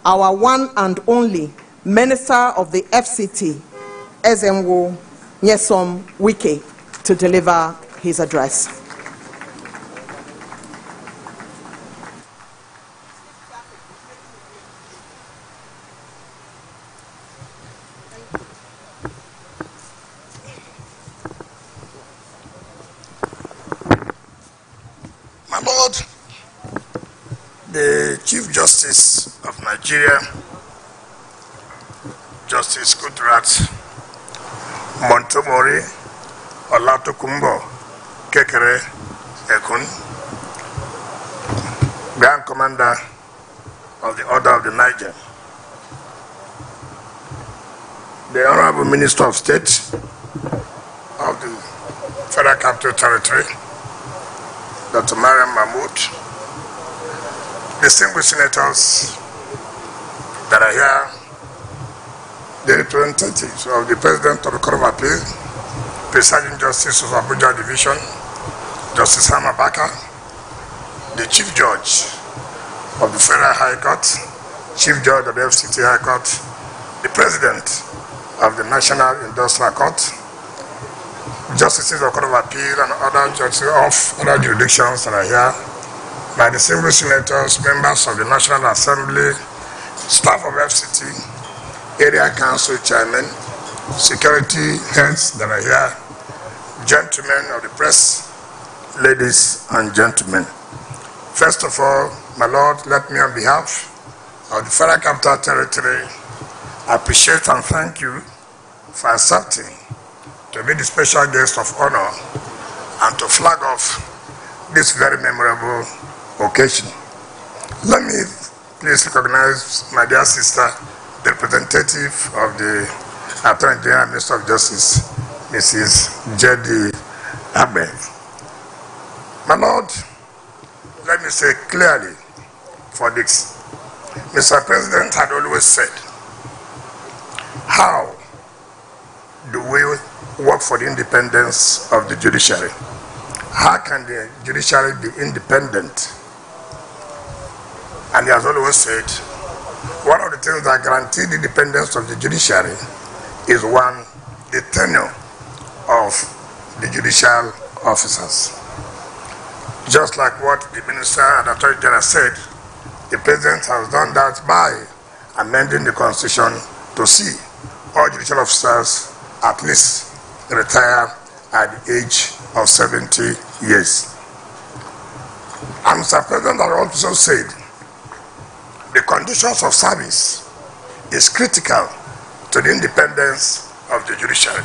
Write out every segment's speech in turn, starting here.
our one and only Minister of the FCT, Ezenwo Nyesom Wike, to deliver his address. My Lord, the Chief Justice of Nigeria, Justice Kudrat Montgomery Olatokunbo Kekere Ekun, Grand Commander of the Order of the Niger, the Honorable Minister of State of the Federal Capital Territory, Dr. Mariam Mahmoud, distinguished senators that are here, the representatives of the President of the Court of Appeal, Presiding Justice of Abuja Division, Justice Hama Baka, the Chief Judge of the Federal High Court, Chief Judge of the FCT High Court, the President of the National Industrial Court, Justices of the Court of Appeal and other judges of other jurisdictions that are here, my distinguished senators, members of the National Assembly, staff of FCT, area council chairmen, security heads that are here, gentlemen of the press, ladies and gentlemen. First of all, my Lord, let me on behalf of the Federal Capital Territory appreciate and thank you for accepting to be the special guest of honor and to flag off this very memorable occasion. Let me please recognize my dear sister, the representative of the Attorney General and Minister of Justice, Mrs. Jedi Abe. My Lord, let me say clearly for this. Mr. President had always said, how do we work for the independence of the judiciary? How can the judiciary be independent? And he has always said, one of the things that guarantee the independence of the judiciary is one, the tenure of the judicial officers. Just like what the Minister and Attorney General said, the President has done that by amending the Constitution to see all judicial officers at least retire at the age of 70 years. And Mr. President has also said the conditions of service is critical to the independence of the judiciary.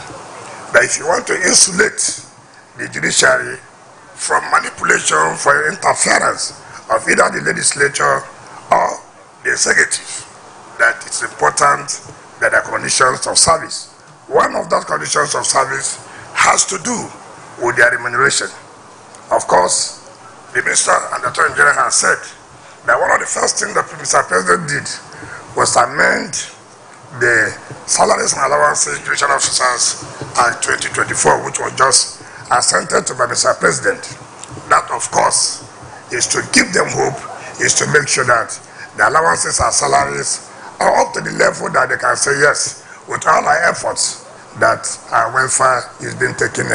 That if you want to insulate the judiciary from manipulation, for interference of either the legislature or the executive, that it's important that the conditions of service. One of those conditions of service has to do with their remuneration. Of course, the Minister and the Attorney General has said that one of the first things that Mr. President did was amend the salaries and allowances of judicial officers at 2024, which was just assented to by Mr. President. That, of course, is to give them hope, is to make sure that the allowances and salaries are up to the level that they can say, yes, with all our efforts, that our welfare is being taken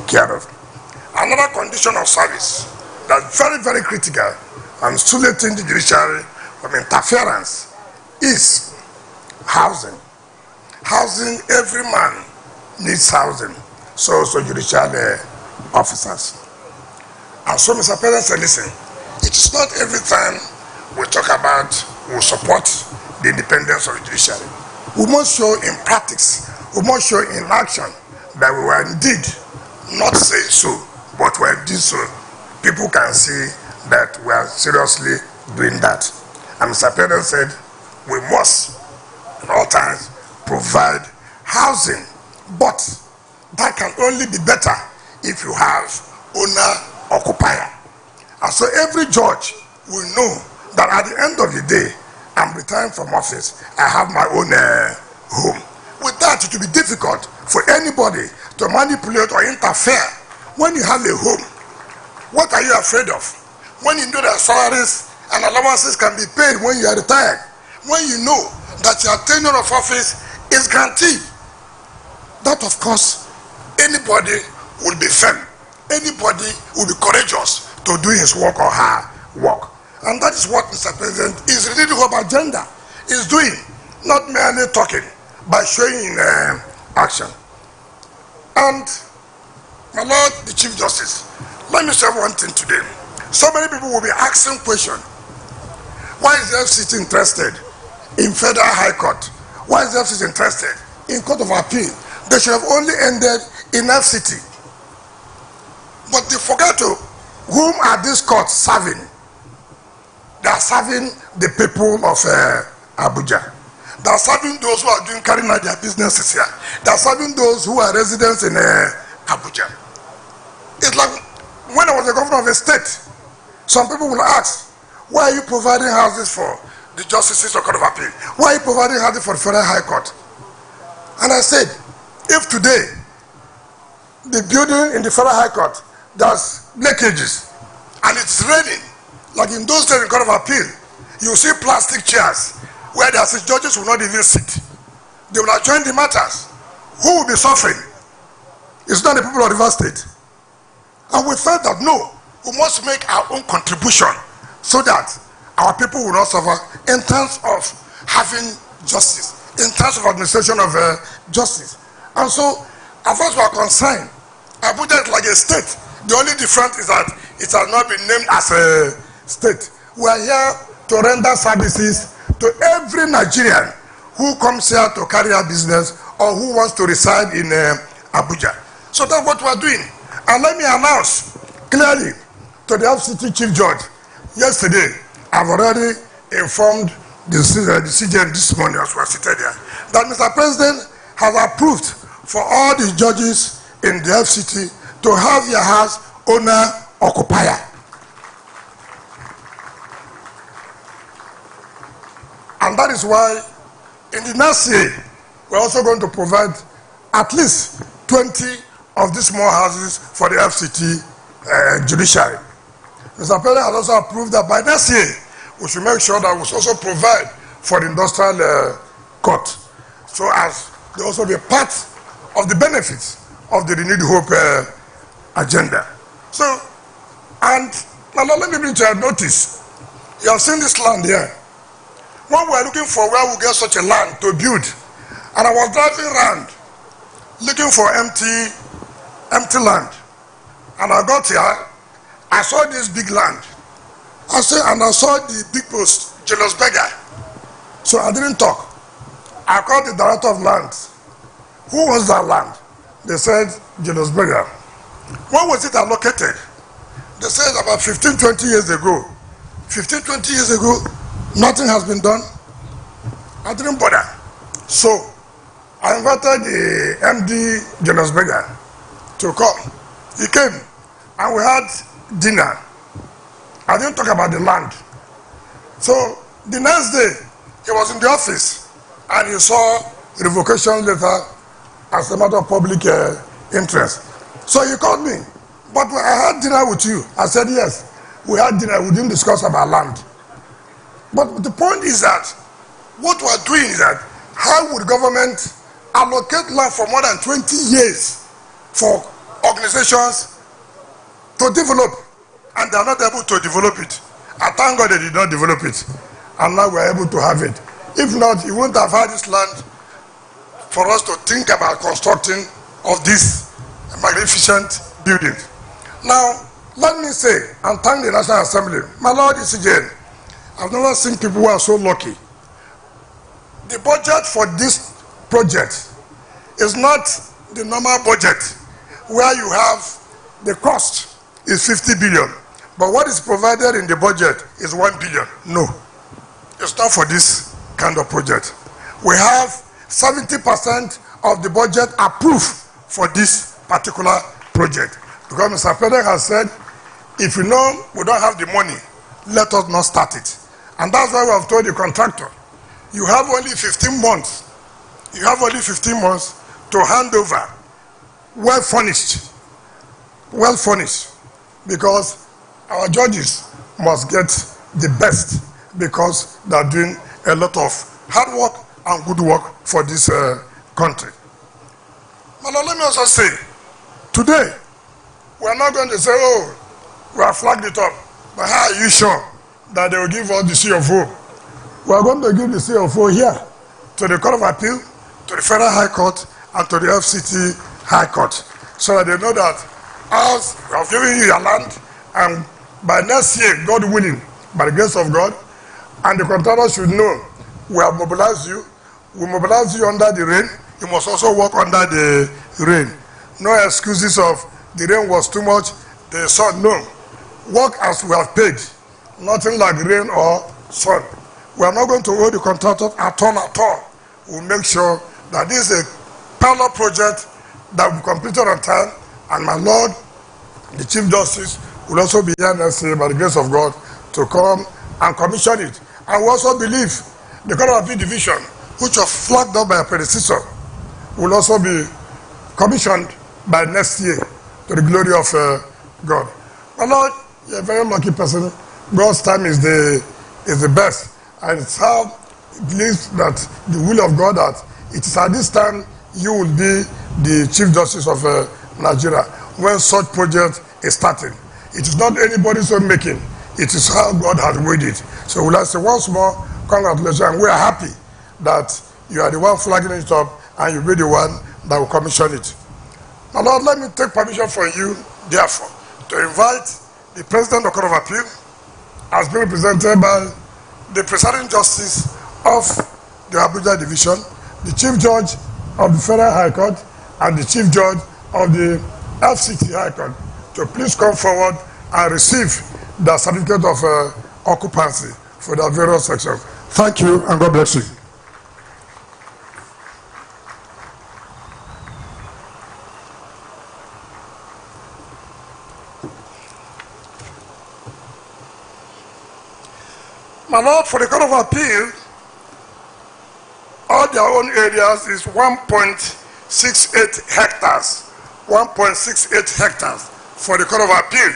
care of. Another condition of service that's very, very critical and insulating the judiciary from interference is housing. Housing, every man needs housing, so judicial officers. And so Mr. President said, listen, it is not every time we talk about, we support the independence of the judiciary. We must show in practice, we must show in action that we were indeed not saying so, but we are doing so. People can see that we are seriously doing that. And Mr. President said, we must at all times provide housing, but that can only be better if you have owner-occupier. And so every judge will know that at the end of the day, I'm retiring from office, I have my own home. With that, it will be difficult for anybody to manipulate or interfere. When you have a home, what are you afraid of? When you know that salaries and allowances can be paid when you are retired, when you know that your tenure of office is guaranteed, that of course anybody will be firm, anybody will be courageous to do his work or her work. And that is what Mr. President is really the whole agenda is doing, not merely talking, by showing in action. And my Lord, the Chief Justice, let me say one thing today. So many people will be asking questions. Why is the FCT interested in Federal High Court? Why is the FCT interested in Court of Appeal? They should have only ended in FCT. But they forget to whom are these courts serving? They are serving the people of Abuja. They are serving those who are carrying out their businesses here. They are serving those who are residents in Abuja. It's like when I was the governor of a state, some people will ask, why are you providing houses for the justices of Court of Appeal? Why are you providing houses for the Federal High Court? And I said, if today the building in the Federal High Court does leakages and it's raining, like in those days in Court of Appeal, you see plastic chairs where the assistant judges will not even sit. They will adjourn the matters. Who will be suffering? It's not the people of River State. And we felt that no, we must make our own contribution so that our people will not suffer in terms of having justice, in terms of administration of justice. And so, as far as we are concerned, Abuja is like a state. The only difference is that it has not been named as a state. We are here to render services to every Nigerian who comes here to carry out business or who wants to reside in Abuja. So that's what we are doing. And let me announce clearly to the FCT Chief Judge, yesterday, I've already informed the CJN this morning as we are seated here, that Mr. President has approved for all the judges in the FCT to have their house owner-occupier. And that is why in the next year, we're also going to provide at least 20 of these small houses for the FCT judiciary. Mr. President has also approved that by next year, we should make sure that we also provide for the industrial court, so as they also be part of the benefits of the Renewed Hope agenda. So, and now let me bring to your notice, you have seen this land here. When we are looking for where we get such a land to build, and I was driving around looking for empty land, and I got here, I saw this big land. I saw the big post, Julius Berger. So I didn't talk. I called the director of land. Who was that land? They said Julius Berger. When was it allocated? They said about 15, 20 years ago. 15, 20 years ago, nothing has been done. I didn't bother. So I invited the MD Julius Berger to come. He came and we had dinner. I didn't talk about the land. So the next day, he was in the office and he saw a revocation letter as a matter of public interest. So he called me. But I had dinner with you. I said, yes, we had dinner. We didn't discuss about land. But the point is that what we're doing is that how would government allocate land for more than 20 years for organizations to develop, and they are not able to develop it? I thank God they did not develop it, and now we are able to have it. If not, you wouldn't have had this land for us to think about constructing of this magnificent building. Now, let me say and thank the National Assembly. My Lord ECJN, I've never seen people who are so lucky. The budget for this project is not the normal budget where you have the cost is 50 billion, but what is provided in the budget is 1 billion. No, it's not for this kind of project. We have 70% of the budget approved for this particular project, because Mr. President has said, if you know we don't have the money, let us not start it. And that's why we have told the contractor, you have only 15 months. You have only 15 months to hand over well furnished, because our judges must get the best, because they are doing a lot of hard work and good work for this country. But now let me also say, today, we are not going to say, oh, we have flagged it up. But how are you sure that they will give us the CFO? We are going to give the CFO here to the Court of Appeal, to the Federal High Court, and to the FCT High Court, so that they know that as we have given you your land, and by next year, God willing, by the grace of God, and the contractor should know, we have mobilized you. We mobilize you under the rain. You must also work under the rain. No excuses of the rain was too much, the sun, no. Work as we have paid. Nothing like rain or sun. We are not going to hold the contractor at all. We'll make sure that this is a parallel project that will be completed on time, and my Lord, the Chief Justice, will also be here next year by the grace of God to come and commission it. And we also believe the Court of Appeal Division, which was flagged up by a predecessor, will also be commissioned by next year to the glory of God. My Lord, you're a very lucky person. God's time is the best. And it's how it believes that the will of God that it is at this time you will be the Chief Justice of Nigeria when such project is starting. It is not anybody's own making. It is how God has made it. So we'll say once more, congratulations, and we are happy that you are the one flagging it up and you'll be the one that will commission it. Now, Lord, let me take permission from you, therefore, to invite the President of the Court of Appeal, as being represented by the Presiding Justice of the Abuja Division, the Chief Judge of the Federal High Court, and the Chief Judge of the FCT High Court, to please come forward and receive the certificate of occupancy for the various sections. Thank you, and God bless you. My Lord, for the Court of Appeal, all their own areas is 1.68 hectares. 1.68 hectares for the Court of Appeal.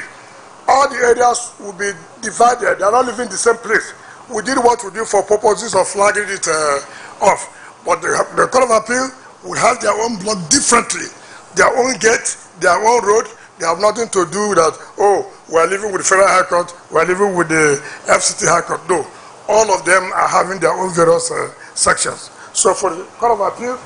All the areas will be divided. They are not living in the same place. We did what we did for purposes of flagging it off. But the Court of Appeal will have their own block differently. Their own gate, their own road. They have nothing to do with that, oh, we are living with the Federal High Court, we are living with the FCT High Court. No. All of them are having their own various sections. So for the Court of Appeal,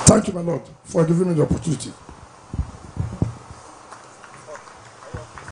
thank you, my Lord, for giving me the opportunity.